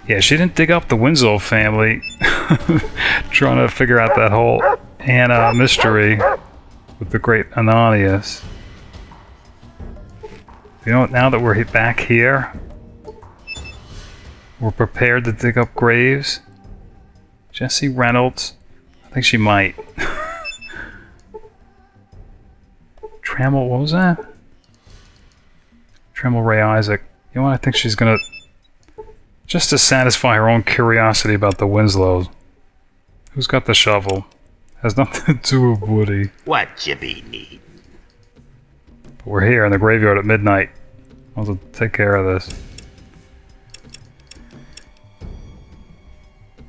Yeah, she didn't dig up the Winslow family. Trying to figure out that whole Anna mystery with the Great Ananias. You know what, now that we're back here, we're prepared to dig up graves. Jesse Reynolds, I think she might. Trammell, what was that? Trammell Ray Isaac. You know what, I think she's gonna, just to satisfy her own curiosity about the Winslows. Who's got the shovel? Has nothing to do with Woody. What you be need? But we're here in the graveyard at midnight. I'll have to take care of this.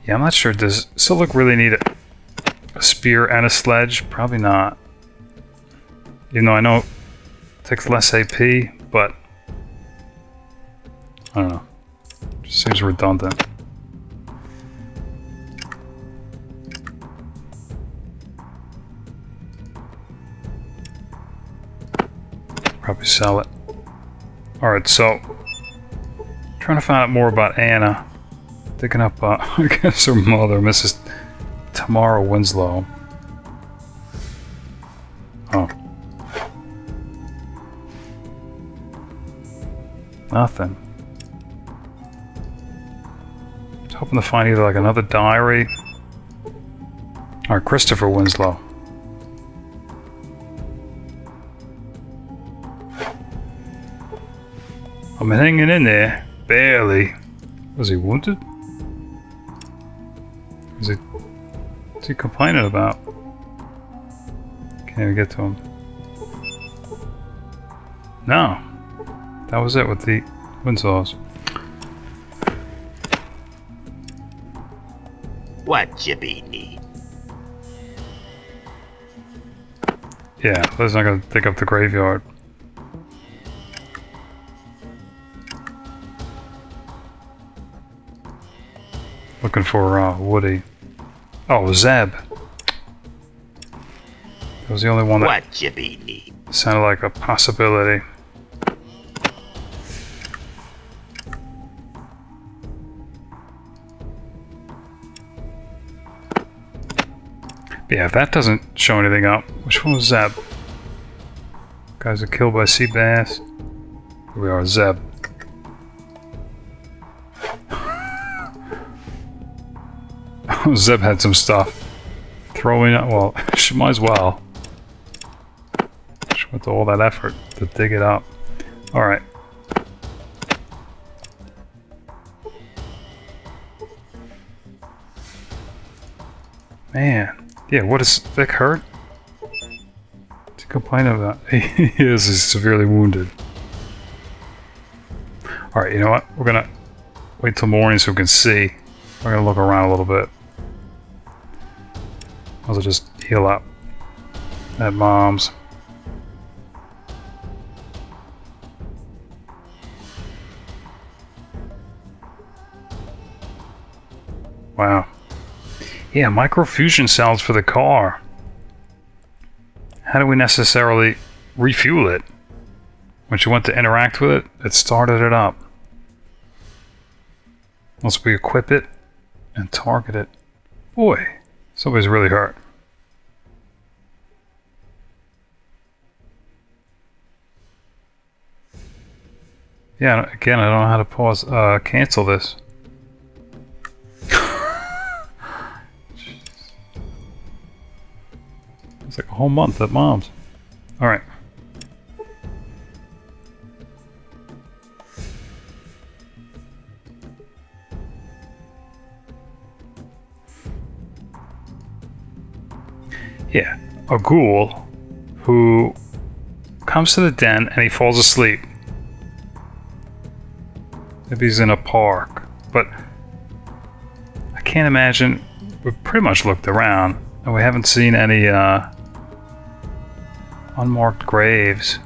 Yeah, I'm not sure. Does Sulik really need a spear and a sledge? Probably not. Even though I know it takes less AP, but I don't know. Just seems redundant. Probably sell it. Alright, so trying to find out more about Anna. Digging up, I guess her mother, Mrs. Tamara Winslow. Oh. Nothing. I was hoping to find either like another diary or Christopher Winslow. I'm hanging in there, barely. Was he wounded? What's he complaining about? Can't even get to him. No. That was it with the Winslows. What you be need? Yeah, Liz not gonna dig up the graveyard. Looking for Woody. Oh, Zeb. That was the only one that What you be need? sounded like a possibility. But yeah, if that doesn't show anything up, which one was Zeb? Guys are killed by sea bass. Here we are, Zeb. Zeb had some stuff. Throwing up, well, she might as well. She went to all that effort to dig it up. Alright. Man. Yeah, what is Vic hurt? What's he complaining about? He is severely wounded. Alright, you know what? We're gonna wait till morning so we can see. We're gonna look around a little bit. I'll just heal up at Mom's. Wow. Yeah, microfusion cells for the car. How do we necessarily refuel it? When she went to interact with it, it started it up. Once we equip it and target it. Boy, somebody's really hurt. Yeah, again, I don't know how to pause, cancel this. It's like a whole month at Mom's. Alright. Yeah, a ghoul who comes to the den and he falls asleep. Maybe he's in a park, but I can't imagine. We've pretty much looked around and we haven't seen any unmarked graves.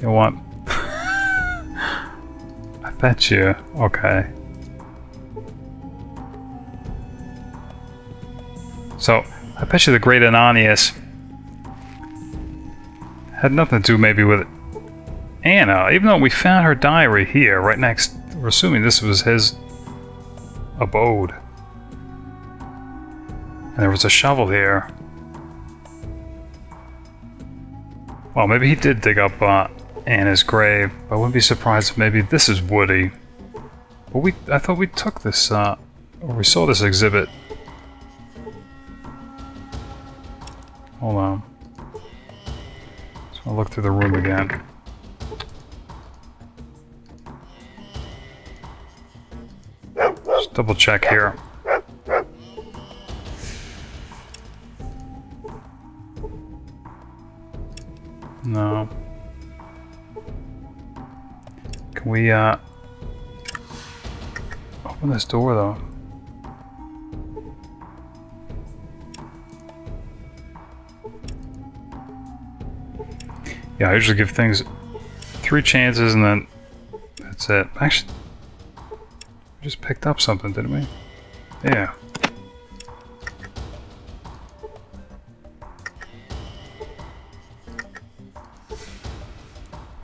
You know what? I bet you. Okay. So, I bet you the Great Ananias had nothing to do maybe with Anna, even though we found her diary here, right next. We're assuming this was his abode. And there was a shovel here. Well, maybe he did dig up Anna's grave. I wouldn't be surprised if maybe this is Woody. But I thought we took this, or we saw this exhibit. Hold on. Just want to look through the room again. Just double check here. No. Can we, open this door, though? Yeah, I usually give things 3 chances and then that's it. Actually, we just picked up something, didn't we? Yeah.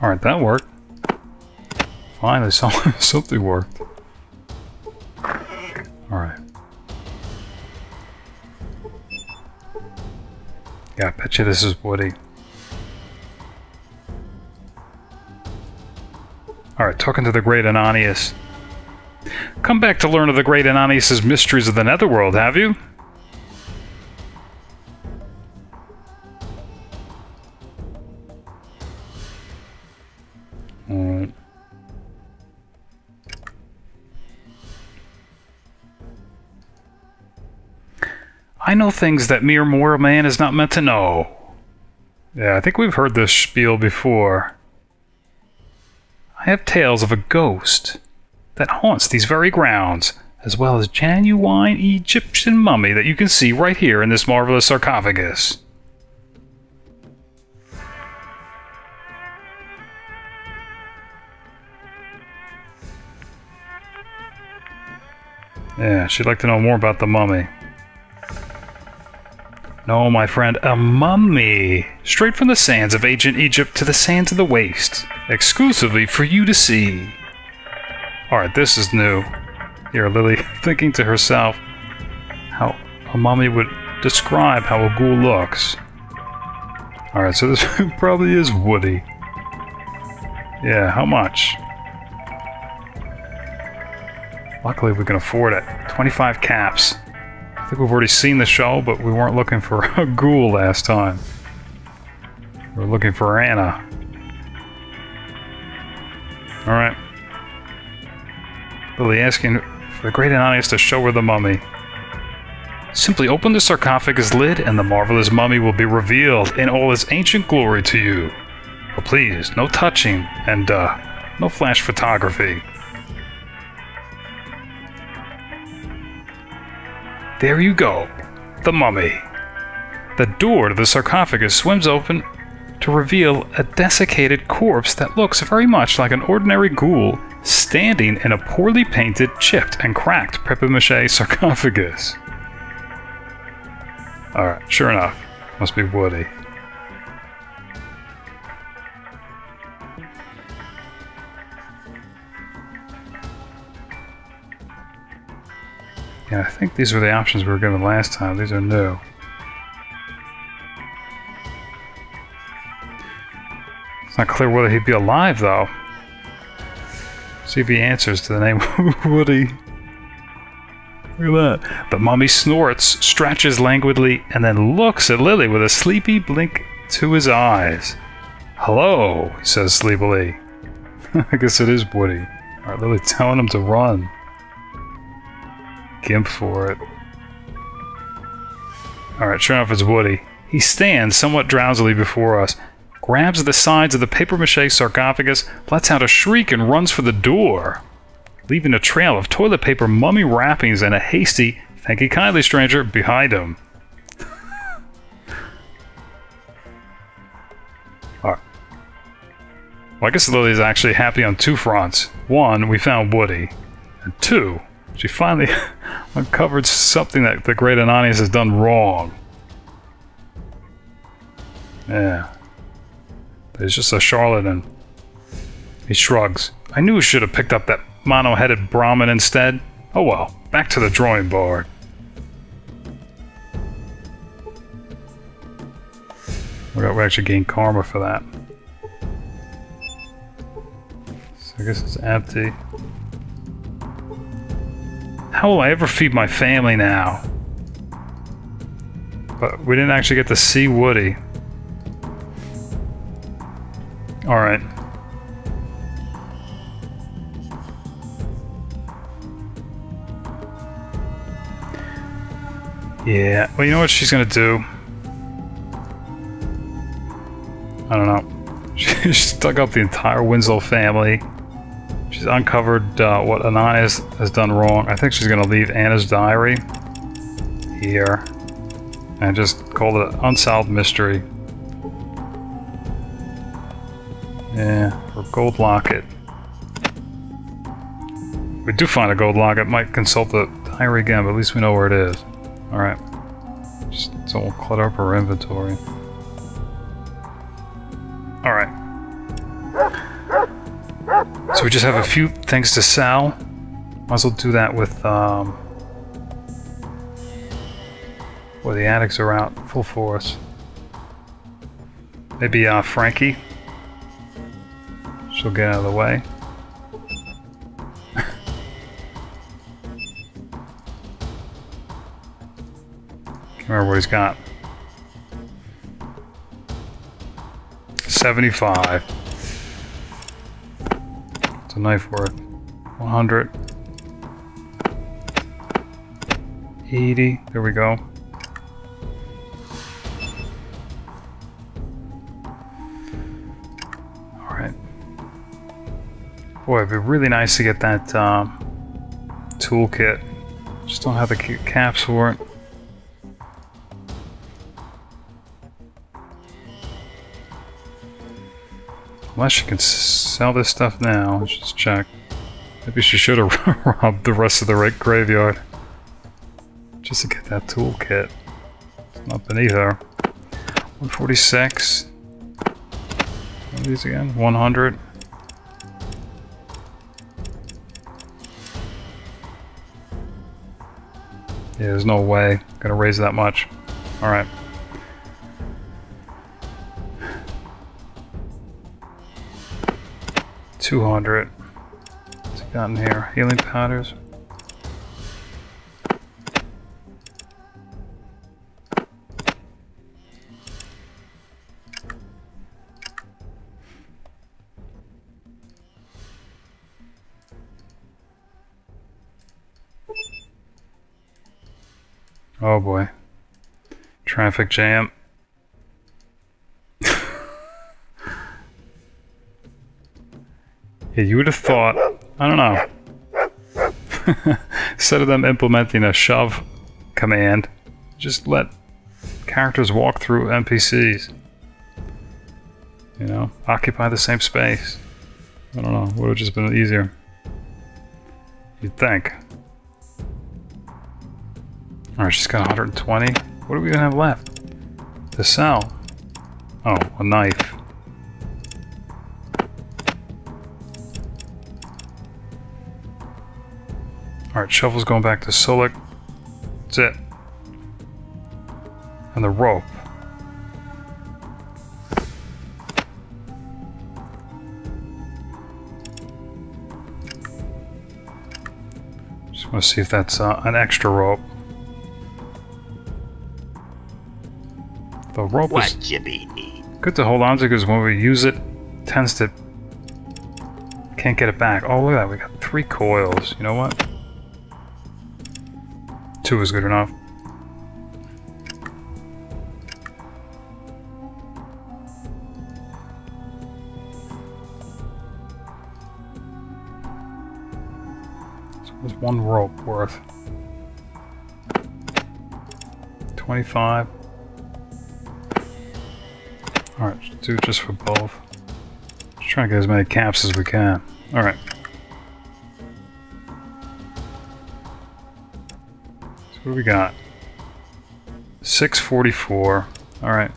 Alright, that worked. Finally, something worked. Alright. Yeah, I bet you this is Woody. Alright, talking to the Great Ananias. Come back to learn of the Great Ananias' mysteries of the Netherworld, have you? Alright. I know things that mere mortal man is not meant to know. Yeah, I think we've heard this spiel before. I have tales of a ghost that haunts these very grounds, as well as genuine Egyptian mummy that you can see right here in this marvelous sarcophagus. Yeah, she'd like to know more about the mummy. No, my friend, a mummy! Straight from the sands of ancient Egypt to the sands of the waste. Exclusively for you to see. Alright, this is new. Here, Lily, thinking to herself how a mummy would describe how a ghoul looks. Alright, so this probably is Woody. Yeah, how much? Luckily we can afford it. 25 caps. I think we've already seen the show, but we weren't looking for a ghoul last time. We were looking for Anna. Alright. Lily asking for the Great Ananias to show her the mummy. Simply open the sarcophagus lid and the marvelous mummy will be revealed in all its ancient glory to you. But please, no touching and, no flash photography. There you go. The mummy. The door to the sarcophagus swims open to reveal a desiccated corpse that looks very much like an ordinary ghoul standing in a poorly painted, chipped, and cracked papier-mâché sarcophagus. Alright, sure enough. Must be Woody. Yeah, I think these were the options we were given last time. These are new. It's not clear whether he'd be alive, though. See if he answers to the name Woody. Look at that. The mummy snorts, stretches languidly, and then looks at Lily with a sleepy blink to his eyes. Hello, he says sleepily. I guess it is Woody. Alright, Lily's telling him to run. Gimp for it. Alright, sure enough it's Woody. He stands somewhat drowsily before us, grabs the sides of the papier-mâché sarcophagus, lets out a shriek and runs for the door, leaving a trail of toilet paper, mummy wrappings, and a hasty, "Thank you kindly, stranger," behind him. Alright. Well, I guess Lily's actually happy on 2 fronts. 1, we found Woody. And 2, She finally uncovered something that the Great Ananias has done wrong. Yeah. But he's just a charlatan. He shrugs. I knew we should have picked up that mono-headed Brahmin instead. Oh well, back to the drawing board. We actually gained karma for that. So I guess it's empty. How will I ever feed my family now? But we didn't actually get to see Woody. Alright. Yeah, well, you know what she's gonna do? I don't know. She's dug up the entire Winslow family. She's uncovered what Ananias has done wrong. I think she's gonna leave Anna's diary here and just call it an unsolved mystery. Yeah, or gold locket. If we do find a gold locket, might consult the diary again, but at least we know where it is. Alright. Just don't clutter up our inventory. Alright. So we just have a few things to sell. Might as well do that with, well, the addicts are out full force. Maybe, Frankie. She'll get out of the way. Can't remember what he's got. 75. It's a knife worth. 100. 80. There we go. Alright. Boy, it'd be really nice to get that toolkit. Just don't have the caps for it. Unless she can sell this stuff now. Let's just check. Maybe she should have robbed the rest of the graveyard. Just to get that toolkit. It's not beneath her. 146. What are these again? 100. Yeah, there's no way. Gonna raise that much. Alright. $200. What's he got in here? Healing powders. Oh boy. Traffic jam. Yeah, you would have thought, I don't know, instead of them implementing a shove command, just let characters walk through NPCs. You know, occupy the same space. I don't know, would have just been easier. You'd think. Alright, she's got 120. What are we gonna have left to sell? Oh, a knife. Alright, shovel's going back to Sulik. That's it. And the rope. Just want to see if that's an extra rope. The rope What is Jibby need? good to hold on to because when we use it, it tends to... Can't get it back. Oh, look at that. We got 3 coils. You know what? 2 is good enough. So what's 1 rope worth? 25. Alright, let's do it just for both. Just trying to get as many caps as we can. Alright. What do we got? 644. Alright.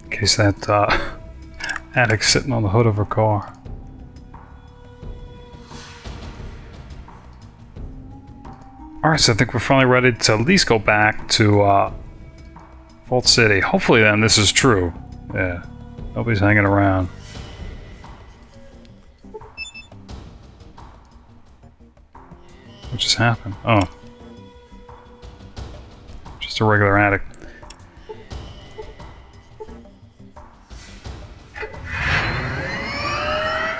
In case that addict's sitting on the hood of her car. Alright, so I think we're finally ready to at least go back to Vault City. Hopefully then this is true. Yeah, nobody's hanging around. What just happened? Oh. Just a regular addict.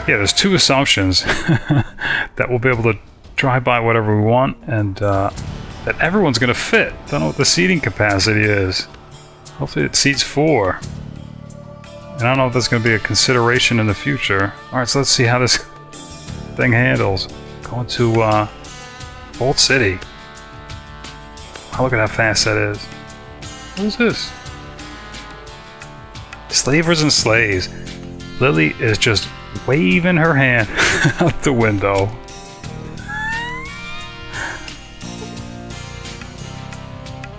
Yeah, there's two assumptions that we'll be able to drive by whatever we want, and that everyone's gonna fit. Don't know what the seating capacity is. Hopefully it seats 4. And I don't know if that's gonna be a consideration in the future. Alright, so let's see how this thing handles. Going to Vault City. Oh, look at how fast that is. What is this? Slavers and slaves. Lilly is just waving her hand out the window.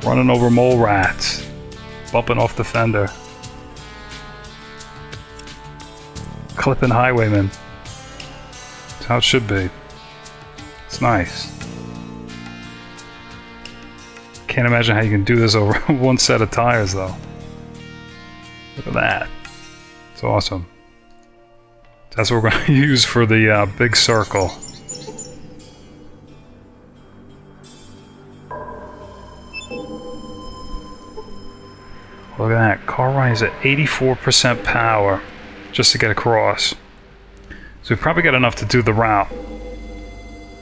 Running over mole rats. Bumping off the fender. Clipping highwaymen. That's how it should be. It's nice. Can't imagine how you can do this over one set of tires though. Look at that. It's awesome. That's what we're going to use for the big circle. Look at that. Car runs at 84% power just to get across. So we probably got enough to do the route.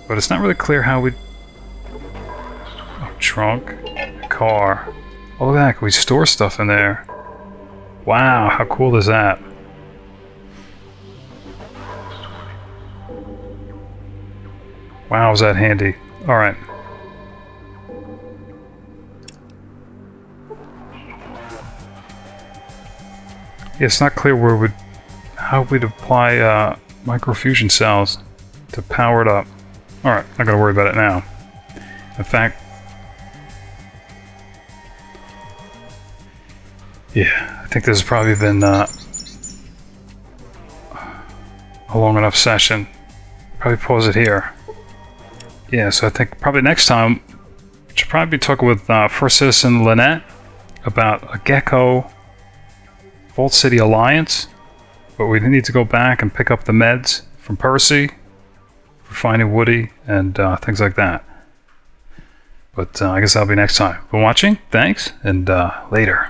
But it's not really clear how we... Oh, trunk. Car. Oh, look at that. Can we store stuff in there? Wow, how cool is that? Wow, is that handy. Alright. Yeah, it's not clear how we'd apply microfusion cells to power it up. Alright, not gonna worry about it now. In fact, yeah, I think this has probably been a long enough session. Probably pause it here. Yeah, so I think probably next time we should probably be talking with First Citizen Lynette about a Gecko Vault City Alliance, but we need to go back and pick up the meds from Percy for finding Woody and things like that. But I guess that'll be next time. For watching, thanks, and later.